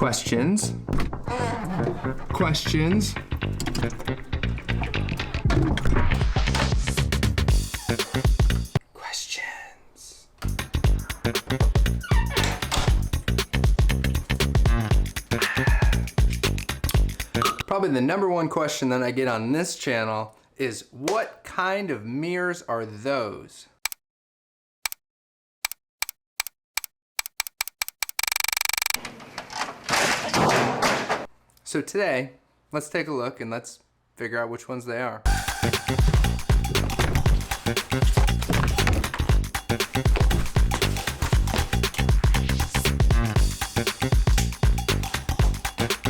Questions. Questions. Questions. Probably the number one question that I get on this channel is, what kind of mirrors are those? So today, let's take a look and let's figure out which ones they are.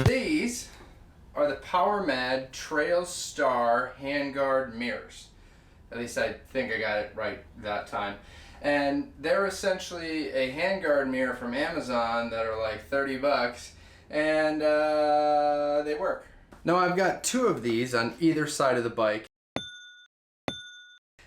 These are the PowerMad Trail Star handguard mirrors. At least I think I got it right that time. And they're essentially a handguard mirror from Amazon that are like 30 bucks. And they work. Now I've got two of these on either side of the bike,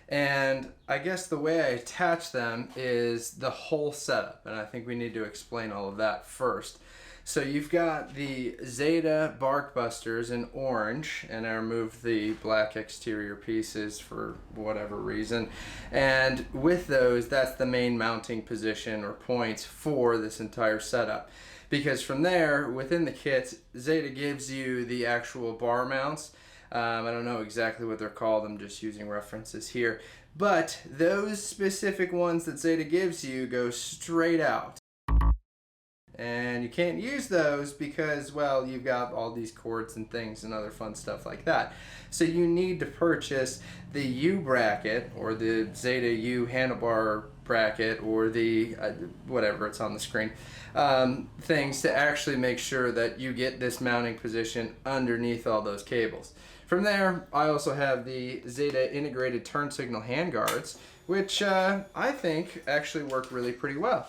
and I guess the way I attach them is the whole setup, and I think we need to explain all of that first. So you've got the Zeta bark busters in orange, and I removed the black exterior pieces for whatever reason, and with those, that's the main mounting position or points for this entire setup. Because from there, within the kit, Zeta gives you the actual bar mounts. I don't know exactly what they're called, I'm just using references here. But those specific ones that Zeta gives you go straight out. And you can't use those because, well, you've got all these cords and things and other fun stuff like that. So you need to purchase the U bracket, or the Zeta U handlebar bracket, or the whatever it's on the screen, things to actually make sure that you get this mounting position underneath all those cables. From there, I also have the Zeta integrated turn signal handguards, which I think actually work really pretty well.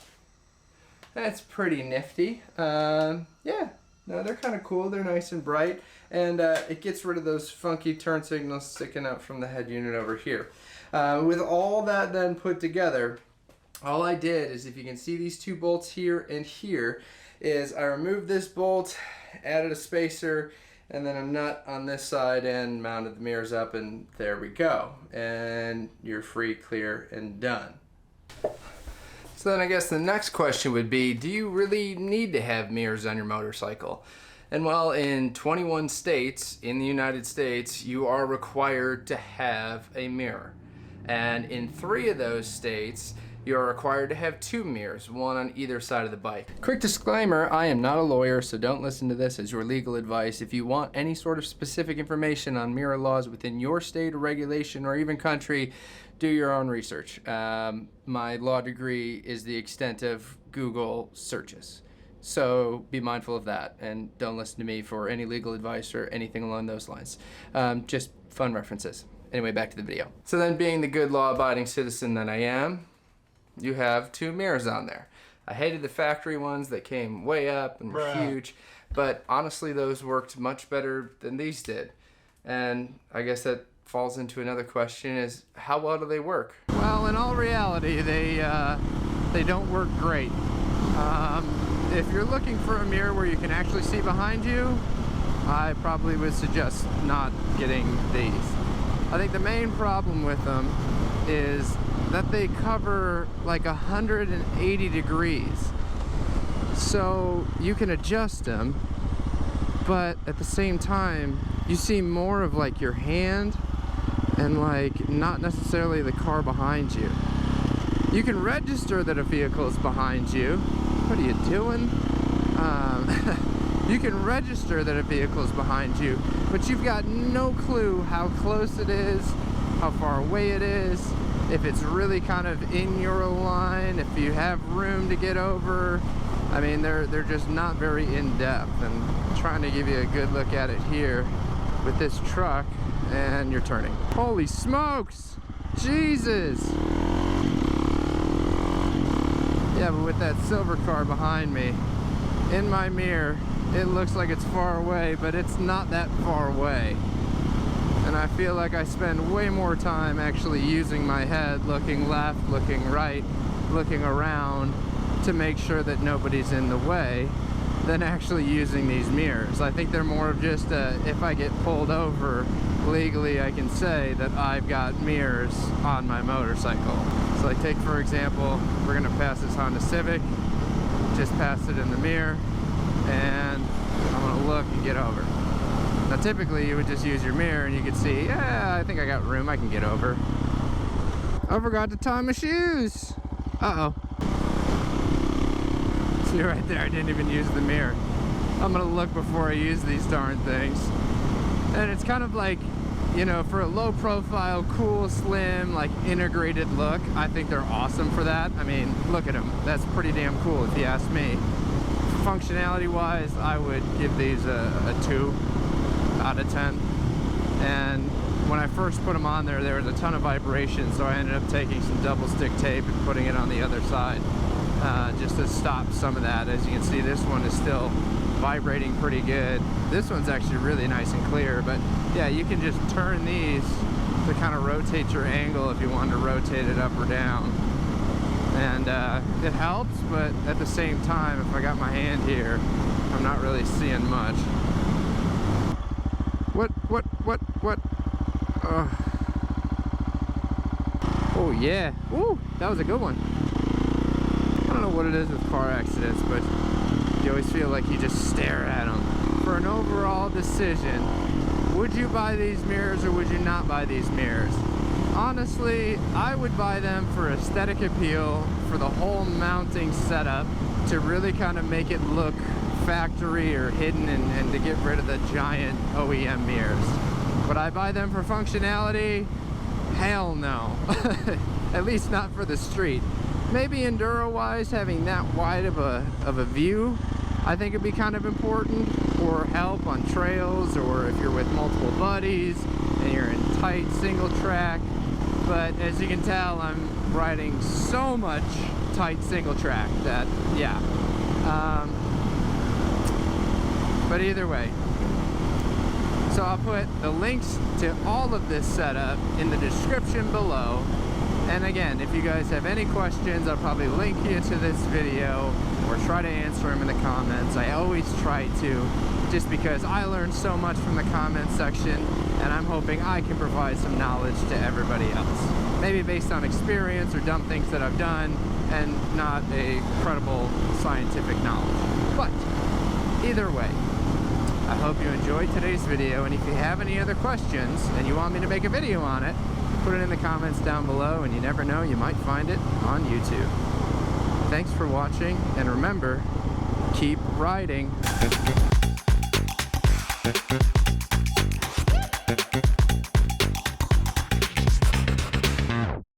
That's pretty nifty. Yeah, no, they're kind of cool. They're nice and bright, and it gets rid of those funky turn signals sticking out from the head unit over here. With all that then put together, all I did is, if you can see these two bolts here and here, is I removed this bolt, added a spacer, and then a nut on this side, and mounted the mirrors up, and there we go. And you're free, clear, and done. So then I guess the next question would be, do you really need to have mirrors on your motorcycle? And well, in 21 states in the United States, you are required to have a mirror. And in 3 of those states, you are required to have 2 mirrors, one on either side of the bike. Quick disclaimer, I am not a lawyer, so don't listen to this as your legal advice. If you want any sort of specific information on mirror laws within your state or regulation or even country, do your own research. My law degree is the extent of Google searches. So be mindful of that, and don't listen to me for any legal advice or anything along those lines. Just fun references. Anyway, back to the video. So then, being the good law-abiding citizen that I am, you have 2 mirrors on there. I hated the factory ones that came way up and were huge, but honestly those worked much better than these did. And I guess that falls into another question, is how well do they work? Well, in all reality, they don't work great. If you're looking for a mirror where you can actually see behind you, I probably would suggest not getting these. I think the main problem with them is that they cover like 180 degrees. So you can adjust them, but at the same time, you see more of like your hand and like not necessarily the car behind you. You can register that a vehicle is behind you. What are you doing? You can register that a vehicle is behind you, but you've got no clue how close it is, how far away it is, if it's really kind of in your line, if you have room to get over. I mean, they're just not very in-depth, and I'm trying to give you a good look at it here with this truck, and you're turning. Holy smokes! Jesus! Yeah, but with that silver car behind me, in my mirror, it looks like it's far away, but it's not that far away. And I feel like I spend way more time actually using my head, looking left, looking right, looking around to make sure that nobody's in the way, than actually using these mirrors. I think they're more of just if I get pulled over legally, I can say that I've got mirrors on my motorcycle. So like, take for example, we're gonna pass this Honda Civic, just passed it in the mirror, and I'm gonna look and get over. Now typically you would just use your mirror and you could see, yeah, I think I got room, I can get over. I forgot to tie my shoes. Uh-oh. See right there, I didn't even use the mirror. I'm gonna look before I use these darn things. And it's kind of like, you know, for a low profile, cool, slim, like integrated look, I think they're awesome for that. I mean, look at them. That's pretty damn cool if you ask me. Functionality wise, I would give these a 2 out of 10. And when I first put them on there was a ton of vibration, so I ended up taking some double stick tape and putting it on the other side just to stop some of that. As you can see, this one is still vibrating pretty good. This one's actually really nice and clear, but yeah, you can just turn these to kind of rotate your angle if you want to rotate it up or down. And it helps, but at the same time, if I got my hand here, I'm not really seeing much. What? Oh yeah, ooh, that was a good one. I don't know what it is with car accidents, but you always feel like you just stare at them. For an overall decision, would you buy these mirrors or would you not buy these mirrors? Honestly, I would buy them for aesthetic appeal, for the whole mounting setup, to really kind of make it look factory or hidden, and to get rid of the giant OEM mirrors. Would I buy them for functionality? Hell no. At least not for the street. Maybe enduro wise, having that wide of a view, I think it'd be kind of important, or help on trails, or if you're with multiple buddies and you're in tight single track. But as you can tell, I'm riding so much tight single track that, yeah. But either way, so I'll put the links to all of this setup in the description below. And again, if you guys have any questions, I'll probably link you to this video or try to answer them in the comments. I always try to, just because I learned so much from the comment section, and I'm hoping I can provide some knowledge to everybody else. Maybe based on experience or dumb things that I've done, and not a credible scientific knowledge. But either way, I hope you enjoyed today's video, and if you have any other questions and you want me to make a video on it, put it in the comments down below, and you never know, you might find it on YouTube. Thanks for watching, and remember, keep riding.